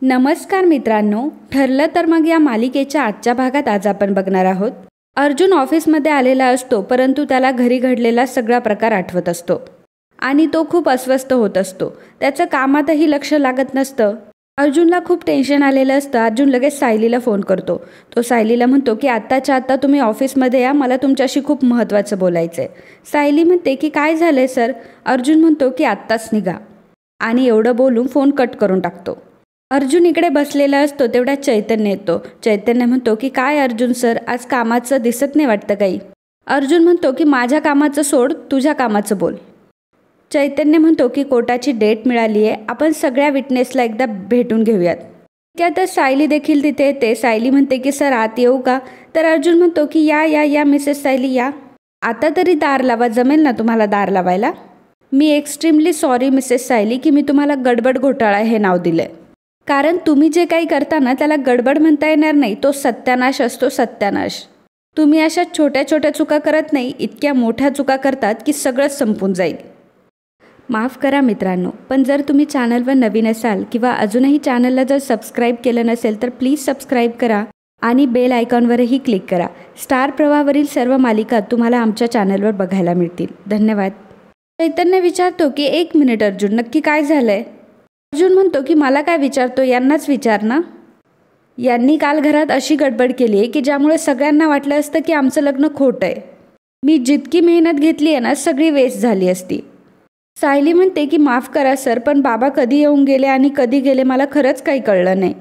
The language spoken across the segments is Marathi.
नमस्कार मित्रांनो, ठरलं तर मग या मालिकेच्या आजच्या भागात आज आपण बघणार आहोत. अर्जुन ऑफिसमध्ये आलेला असतो, परंतु त्याला घरी घडलेला सगळा प्रकार आठवत असतो आणि तो खूप अस्वस्थ होत असतो. त्याचं कामातही लक्ष लागत नसतं. अर्जुनला खूप टेन्शन आलेलं असतं. अर्जुन लगेच सायलीला फोन करतो. तो सायलीला म्हणतो की आत्ताच्या आत्ता तुम्ही ऑफिसमध्ये या, मला तुमच्याशी खूप महत्त्वाचं बोलायचं आहे. सायली म्हणते की काय झालं आहे सर. अर्जुन म्हणतो की आत्ताच निघा आणि एवढं बोलून फोन कट करून टाकतो. अर्जुन इकडे बसलेला असतो तेवढ्यात चैतन्य येतो. चैतन्य म्हणतो की काय अर्जुन सर, आज कामाचं दिसत नाही वाटतं काही. अर्जुन म्हणतो की माझ्या कामाचं सोड, तुझ्या कामाचं बोल. चैतन्य म्हणतो की कोर्टाची डेट मिळाली आहे, आपण सगळ्या विटनेसला एकदा भेटून घेऊयात. ठीक आहे, तर सायली देखील तिथे येते. सायली म्हणते की सर आत येऊ का. तर अर्जुन म्हणतो की या या या मिसेस सायली या, आता तरी दार लावा, जमेल ना तुम्हाला दार लावायला. मी एक्स्ट्रीमली सॉरी मिसेस सायली की मी तुम्हाला गडबड घोटाळा हे नाव दिलं आहे. कारण तुम्ही जे काही करता ना त्याला गडबड म्हणता येणार नाही, तो सत्यानाश असतो, सत्यानाश. तुम्ही अशा छोट्या छोट्या चुका करत नाही, इतक्या मोठ्या चुका करतात की सगळंच संपून जाईल. माफ करा मित्रांनो, पण जर तुम्ही चॅनलवर नवीन असाल किंवा अजूनही चॅनलला जर सबस्क्राईब केलं नसेल तर प्लीज सबस्क्राईब करा आणि बेल आयकॉनवरही क्लिक करा. स्टार प्रवाहावरील सर्व मालिका तुम्हाला आमच्या चॅनलवर बघायला मिळतील. धन्यवाद. चैतन्य विचारतो की एक मिनिट अर्जुन, नक्की काय झालं आहे. अर्जुन म्हणतो की मला काय विचारतो, यांनाच विचार ना. यांनी काल घरात अशी गडबड केली आहे की ज्यामुळे सगळ्यांना वाटलं असतं की आमचं लग्न खोटं आहे. मी जितकी मेहनत घेतली आहे ना सगळी वेस्ट झाली असती. सायली म्हणते की माफ करा सर, पण बाबा कधी येऊन गेले आणि कधी गेले मला खरंच काही कळलं नाही.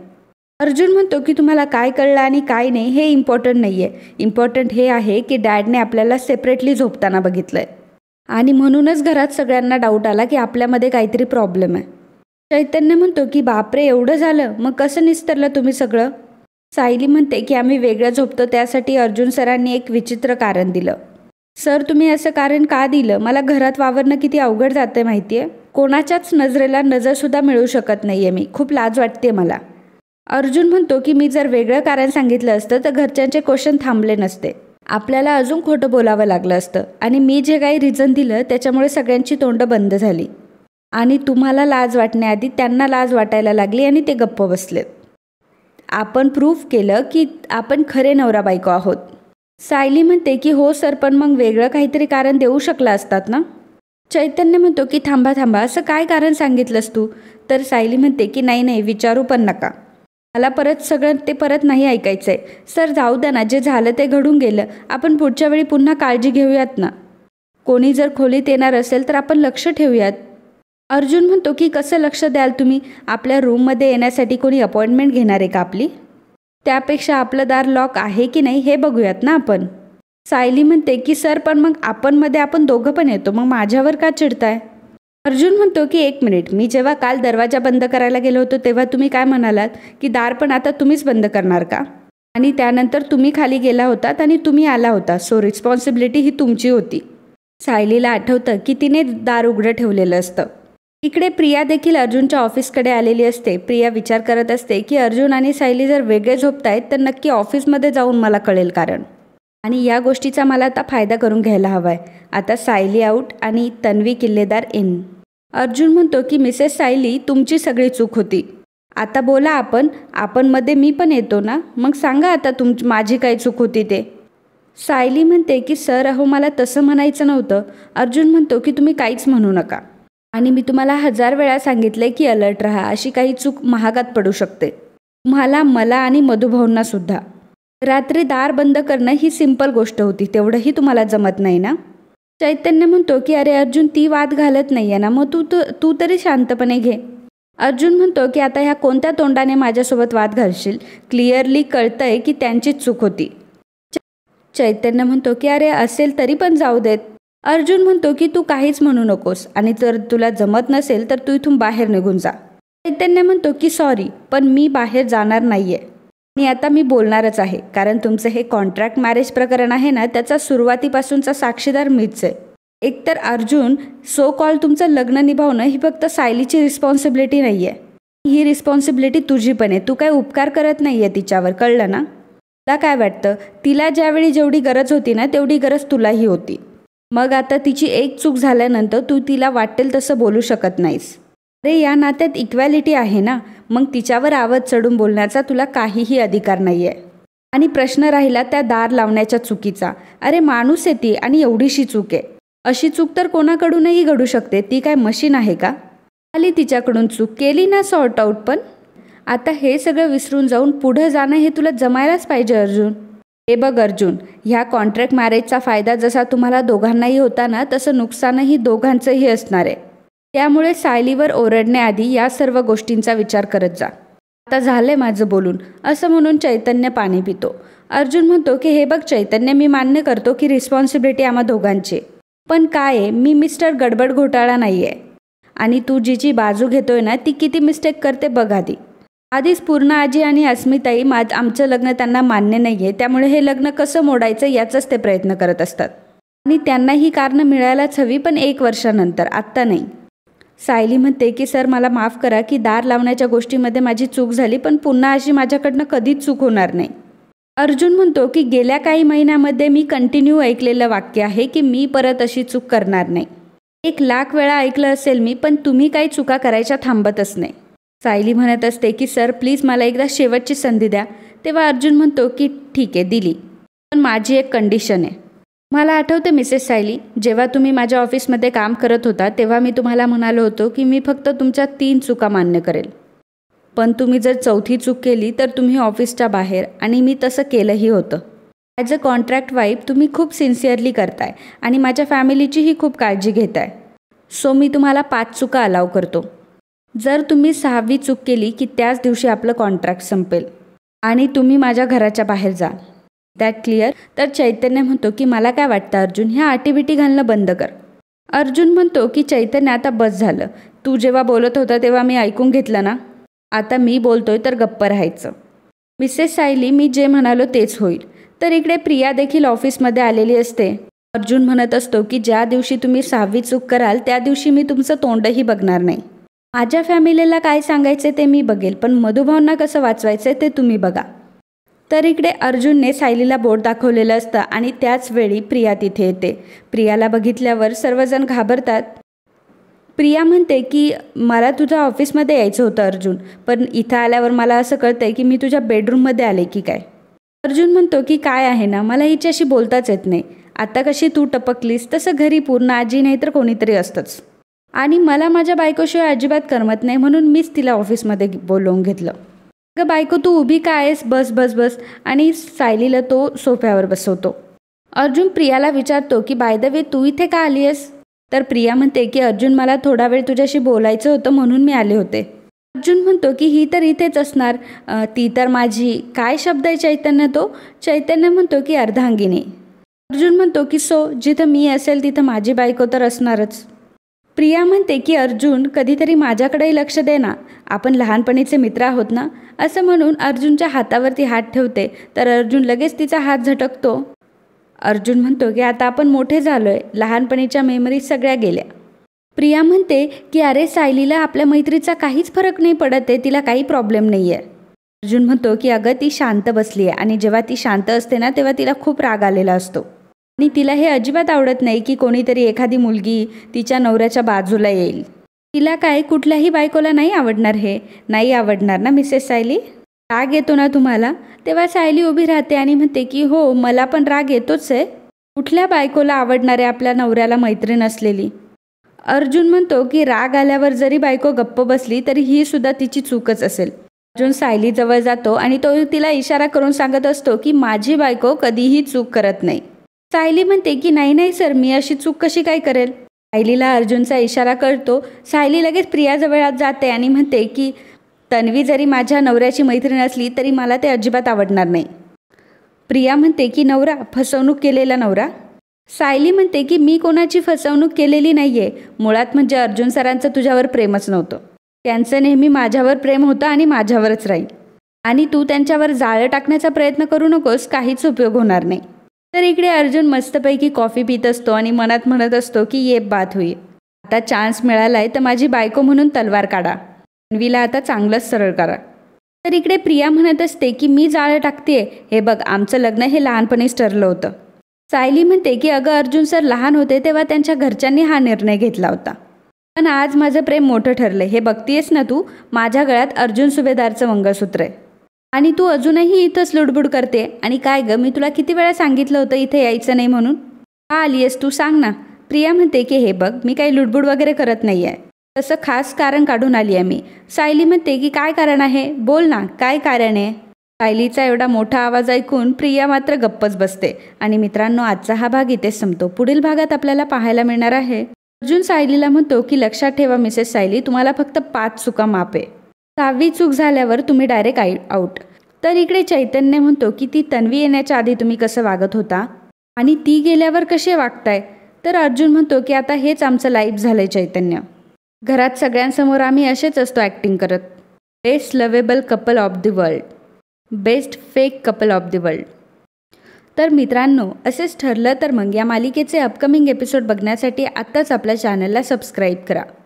अर्जुन म्हणतो की तुम्हाला काय कळलं आणि काय नाही हे इम्पॉर्टंट नाही आहे. इम्पॉर्टंट हे आहे की डॅडने आपल्याला सेपरेटली झोपताना बघितलं आहे आणि म्हणूनच घरात सगळ्यांना डाऊट आला की आपल्यामध्ये काहीतरी प्रॉब्लेम आहे. चैतन्य म्हणतो की बापरे एवढं झालं, मग कसं निस्तरलं तुम्ही सगळं. सायली म्हणते की आम्ही वेगळं झोपतो त्यासाठी अर्जुन सरांनी एक विचित्र कारण दिलं. सर तुम्ही असं कारण का दिलं. मला घरात वावरणं किती अवघड जातं माहिती आहे. कोणाच्याच नजरेला नजरसुद्धा मिळू शकत नाही आहे मी, खूप लाज वाटते मला. अर्जुन म्हणतो की मी जर वेगळं कारण सांगितलं असतं तर घरच्यांचे क्वेश्चन थांबले नसते, आपल्याला अजून खोटं बोलावं लागलं असतं आणि मी जे काही रिझन दिलं त्याच्यामुळे सगळ्यांची तोंडं बंद झाली आणि तुम्हाला लाज वाटण्याआधी त्यांना लाज वाटायला लागली आणि ते गप्प बसले. आपण प्रूफ केलं की आपण खरे नवरा बायको आहोत. सायली म्हणते की हो सर, पण मग वेगळं काहीतरी कारण देऊ शकला असतात ना. चैतन्य म्हणतो की थांबा थांबा, असं काय कारण सांगितलंस तू. तर सायली म्हणते की नाही नाही, विचारू पण नका, मला परत नाही ऐकायचं आहे. सर जाऊ द्या ना, जे झालं ते घडून गेलं, आपण पुढच्या वेळी पुन्हा काळजी घेऊयात ना. कोणी जर खोलीत येणार असेल तर आपण लक्ष ठेवूयात. अर्जुन म्हणतो की कसं लक्ष द्याल तुम्ही, आपल्या रूममध्ये येण्यासाठी कोणी अपॉइंटमेंट घेणार आहे का आपली. त्यापेक्षा आपलं दार लॉक आहे की नाही हे बघूयात ना आपण. सायली म्हणते की सर पण मग आपण दोघं पण येतो, मग माझ्यावर का चिडताय. अर्जुन म्हणतो की एक मिनिट, मी जेव्हा काल दरवाजा बंद करायला गेलो होतो तेव्हा तुम्ही काय म्हणालात की दार पण आता तुम्हीच बंद करणार का, आणि त्यानंतर तुम्ही खाली गेला होतात आणि तुम्ही आला होता, सो रिस्पॉन्सिबिलिटी ही तुमची होती. सायलीला आठवतं की तिने दार उघडं ठेवलेलं असतं. इकडे प्रिया देखील अर्जुनच्या ऑफिसकडे आलेली असते. प्रिया विचार करत असते की अर्जुन आणि सायली जर वेगळे झोपतायत तर नक्की ऑफिसमध्ये जाऊन मला कळेल कारण, आणि या गोष्टीचा मला आता फायदा करून घ्यायला हवा आहे. आता सायली आऊट आणि तन्वी किल्लेदार इन. अर्जुन म्हणतो की मिसेस सायली तुमची सगळी चूक होती, आता बोला आपणमध्ये मी पण येतो ना, मग सांगा आता माझी काय चूक होती ते. सायली म्हणते की सर अहो मला तसं म्हणायचं नव्हतं. अर्जुन म्हणतो की तुम्ही काहीच म्हणू नका, आणि मी तुम्हाला 1000 वेळा सांगितले की अलर्ट राहा, अशी काही चूक महागात पडू शकते तुम्हाला, मला आणि मधुभाऊंना सुद्धा. रात्री दार बंद करणं ही सिंपल गोष्ट होती, तेवढंही तुम्हाला जमत नाही ना. चैतन्य म्हणतो की अरे अर्जुन ती वाद घालत नाही आहे ना, मग तू तरी शांतपणे घे. अर्जुन म्हणतो की आता ह्या कोणत्या तोंडाने माझ्यासोबत वाद घालशील, क्लिअरली कळतंय की त्यांचीच चूक होती. चैतन्य म्हणतो की अरे असेल तरी पण जाऊ देत. अर्जुन म्हणतो की तू काहीच म्हणू नकोस, आणि जर तुला जमत नसेल तर तू इथून बाहेर निघून जा. चैतन्य म्हणतो की सॉरी पण मी बाहेर जाणार नाही आहे, आणि आता मी बोलणारच आहे, कारण तुमचं हे कॉन्ट्रॅक्ट मॅरेज प्रकरण आहे ना, त्याचा सुरुवातीपासूनचा साक्षीदार मीच आहे. एकतर अर्जुन सो कॉल तुमचं लग्न निभावणं ही फक्त सायलीची रिस्पॉन्सिबिलिटी नाही आहे, ही रिस्पॉन्सिबिलिटी तुझी पण आहे. तू काय उपकार करत नाही आहे तिच्यावर, कळलं ना. तुला काय वाटतं, तिला ज्यावेळी जेवढी गरज होती ना तेवढी गरज तुलाही होती. मग आता तिची एक चूक झाल्यानंतर तू तिला वाटेल तसं बोलू शकत नाहीस. अरे या नात्यात इक्वॅलिटी आहे ना, मग तिच्यावर आवाज चढून बोलण्याचा तुला काहीही अधिकार नाही आहे. आणि प्रश्न राहिला त्या दार लावण्याच्या चुकीचा. अरे माणूस आहे ती आणि एवढीशी चूक आहे. अशी चूक तर कोणाकडूनही घडू शकते. ती काय मशीन आहे का? आली तिच्याकडून चूक केली ना सॉर्ट आऊट. पण आता हे सगळं विसरून जाऊन पुढं जाणं हे तुला जमायलाच पाहिजे अर्जुन. हे बघ अर्जुन, ह्या कॉन्ट्रॅक्ट मॅरेजचा फायदा जसा तुम्हाला दोघांनाही होता ना, तसं नुकसानही दोघांचंही असणार आहे. त्यामुळे सायलीवर ओरडण्याआधी या सर्व गोष्टींचा विचार करत जा. आता झालंय माझं बोलून, असं म्हणून चैतन्य पाणी पितो. अर्जुन म्हणतो की हे बघ चैतन्य, मी मान्य करतो की रिस्पॉन्सिबिलिटी आम्हा दोघांची, पण काय आहे, मी मिस्टर गडबड घोटाळा नाही आहे. आणि तू जिची बाजू घेतोय ना, ती किती मिस्टेक करते बघ आधी. आधीच पूर्ण आजी आणि अस्मिताई आमचं लग्न त्यांना मान्य नाही आहे, त्यामुळे हे लग्न कसं मोडायचं याचाच ते प्रयत्न करत असतात. आणि त्यांना ही कारणं मिळायलाच हवी, पण 1 वर्षानंतर, आत्ता नाही. सायली म्हणते की सर मला माफ करा की दार लावण्याच्या गोष्टीमध्ये माझी चूक झाली, पण पुन्हा अशी माझ्याकडनं कधीच चूक होणार नाही. अर्जुन म्हणतो की गेल्या काही महिन्यामध्ये मी कंटिन्यू ऐकलेलं वाक्य आहे की मी परत अशी चूक करणार नाही. 1,00,000 वेळा ऐकलं असेल मी, पण तुम्ही काही चुका करायच्या थांबतच नाही. सायली म्हणत असते की सर प्लीज मला एकदा शेवटची संधी द्या. तेव्हा अर्जुन म्हणतो की ठीक आहे दिली, पण माझी एक कंडिशन आहे. मला आठवते मिसेस सायली, जेव्हा तुम्ही माझ्या ऑफिसमध्ये काम करत होता तेव्हा मी तुम्हाला म्हणालो होतो की मी फक्त तुमच्या 3 चुका मान्य करेल, पण तुम्ही जर 4थी चूक केली तर तुम्ही ऑफिसच्या बाहेर, आणि मी तसं केलंही होतं. ॲज अ कॉन्ट्रॅक्ट वाईफ तुम्ही खूप सिन्सिअरली करताय आणि माझ्या फॅमिलीचीही खूप काळजी घेताय. सो मी तुम्हाला 5 चुका अलाव करतो. जर तुम्ही 6वी चूक केली की त्याच दिवशी आपलं कॉन्ट्रॅक्ट संपेल आणि तुम्ही माझ्या घराच्या बाहेर जाल. That clear? तर चैतन्य म्हणतो की मला काय वाटतं अर्जुन, ह्या आटीबिटी घालणं बंद कर. अर्जुन म्हणतो की चैतन्य आता बस झालं, तू जेव्हा बोलत होता तेव्हा मी ऐकून घेतलं ना, आता मी बोलतोय तर गप्प राहायचं. मिसेस सायली, मी जे म्हणालो तेच होईल. तर इकडे प्रिया देखील ऑफिसमध्ये आलेली असते. अर्जुन म्हणत असतो की ज्या दिवशी तुम्ही 6वी चूक कराल त्या दिवशी मी तुमचं तोंडही बघणार नाही. माझ्या फॅमिलीला काय सांगायचे ते मी बघेल, पण मधुभावना कसं वाचवायचं ते तुम्ही बघा. तर इकडे अर्जुनने सायलीला बोट दाखवलेलं असतं आणि त्याच वेळी प्रिया तिथे येते. प्रियाला बघितल्यावर सर्वजण घाबरतात. प्रिया म्हणते की मला तुझ्या ऑफिसमध्ये यायचं होतं अर्जुन, पण इथं आल्यावर मला असं कळतंय की मी तुझ्या बेडरूममध्ये आले की काय. अर्जुन म्हणतो की काय आहे ना, मला हिच्याशी बोलताच येत नाही. आता कशी तू टपकलीस तसं घरी पूर्ण आजी नाही तर कोणीतरी असतंच, आणि मला माझ्या बायकोशिवाय अजिबात करमत नाही, म्हणून मीच तिला ऑफिसमध्ये बोलवून घेतलं. अगं बायको तू उभी काय आहेस, बस बस बस, आणि सायलीला तो सोफ्यावर बसवतो. अर्जुन प्रियाला विचारतो की बाय द वे तू इथे का आली आहेस? तर प्रिया म्हणते की अर्जुन मला थोडा वेळ तुझ्याशी बोलायचं होतं म्हणून मी आले होते. अर्जुन म्हणतो की ही तर इथेच असणार, ती तर माझी, काय शब्द आहे चैतन्य तो? चैतन्य म्हणतो की अर्धांगिनी. अर्जुन म्हणतो की सो जिथं मी असेल तिथं माझी बायको तर असणारच. प्रिया म्हणते की अर्जुन कधीतरी माझ्याकडेही लक्ष दे ना, आपण लहानपणीचे मित्र आहोत ना. असं म्हणून अर्जुनच्या हातावरती हात ठेवते तर अर्जुन लगेच तिचा हात झटकतो. अर्जुन म्हणतो की आता आपण मोठे झालोय, लहानपणीच्या मेमरी सगळ्या गेल्या. प्रिया म्हणते की अरे सायलीला आपल्या मैत्रीचा काहीच फरक नाही पडत आहे, तिला काही प्रॉब्लेम नाही आहे. अर्जुन म्हणतो की अगं ती शांत बसली आहे, आणि जेव्हा ती शांत असते ना तेव्हा तिला खूप राग आलेला असतो, आणि तिला हे अजिबात आवडत नाही की कोणीतरी एखादी मुलगी तिच्या नवऱ्याच्या बाजूला येईल. तिला काय कुठल्याही बायकोला नाही आवडणार, हे नाही आवडणार ना मिसेस सायली? राग येतो ना तुम्हाला? तेव्हा सायली उभी राहते आणि म्हणते की हो मला पण राग येतोच आहे. कुठल्या बायकोला आवडणार आहे आपल्या नवऱ्याला मैत्रीण असलेली? अर्जुन म्हणतो की राग आल्यावर जरी बायको गप्प बसली तरी ही सुद्धा तिची चूकच असेल. अर्जुन सायलीजवळ जातो आणि तो तिला इशारा करून सांगत असतो की माझी बायको कधीही चूक करत नाही. सायली म्हणते की नाही नाही सर, मी अशी चूक कशी काय करेल? सायलीला अर्जुनचा इशारा कळतो. सायली लगेच प्रियाजवळ जाते आणि म्हणते की तन्वी जरी माझ्या नवऱ्याची मैत्रीण असली तरी मला ते अजिबात आवडणार नाही. प्रिया म्हणते की नवरा, फसवणूक केलेला नवरा? सायली म्हणते की मी कोणाची फसवणूक केलेली नाही आहे. मुळात म्हणजे अर्जुन सरांचं तुझ्यावर प्रेमच नव्हतं. त्यांचं नेहमी माझ्यावर प्रेम होतं आणि माझ्यावरच राहील. आणि तू त्यांच्यावर जाळं टाकण्याचा प्रयत्न करू नकोस, काहीच उपयोग होणार नाही. तर इकडे अर्जुन मस्तपैकी कॉफी पित असतो आणि मनात म्हणत असतो की ये बात होई, आता चान्स मिळालाय तर माझी बायको म्हणून तलवार काढा, तन्वीला आता चांगलंच सरळ करा. तर इकडे प्रिया म्हणत असते की मी जाळं टाकतेय, हे बघ आमचं लग्न हे लहानपणीच ठरलं होतं. सायली म्हणते की अगं अर्जुन सर लहान होते तेव्हा त्यांच्या घरच्यांनी हा निर्णय घेतला होता. पण आज माझं प्रेम मोठं ठरलंय, हे बघतीयस ना तू. माझ्या गळ्यात अर्जुन सुभेदारचं मंगळसूत्र आहे आणि तू अजूनही इथंच लुडबुड करते. आणि काय ग, मी तुला किती वेळा सांगितलं होतं इथे यायचं नाही म्हणून. का आलीयस तू, सांग ना. प्रिया म्हणते की हे बघ, मी काही लुडबुड वगैरे करत नाही आहे, तसं खास कारण काढून आली आहे मी. सायली म्हणते की काय कारण आहे, बोल ना, काय कारण आहे. सायलीचा एवढा मोठा आवाज ऐकून प्रिया मात्र गप्पच बसते. आणि मित्रांनो, आजचा हा भाग इथेच संपतो. पुढील भागात आपल्याला पाहायला मिळणार आहे अर्जुन सायलीला म्हणतो की लक्षात ठेवा मिसेस सायली, तुम्हाला फक्त 5 चुका माप आहे. 6वी चूक झाल्यावर तुम्ही डायरेक्ट आऊट. तर इकडे चैतन्य म्हणतो की ती तन्वी येण्याच्या आधी तुम्ही कसं वागत होता आणि ती गेल्यावर कसे वागताय. तर अर्जुन म्हणतो की आता हेच आमचं लाईफ झालंय चैतन्य. घरात सगळ्यांसमोर आम्ही असेच असतो ॲक्टिंग करत. Best lovable couple of the world, best fake couple of the world. तर मित्रांनो, असेच ठरलं तर मग या मालिकेचे अपकमिंग एपिसोड बघण्यासाठी आत्ताच आपल्या चॅनलला सबस्क्राईब करा.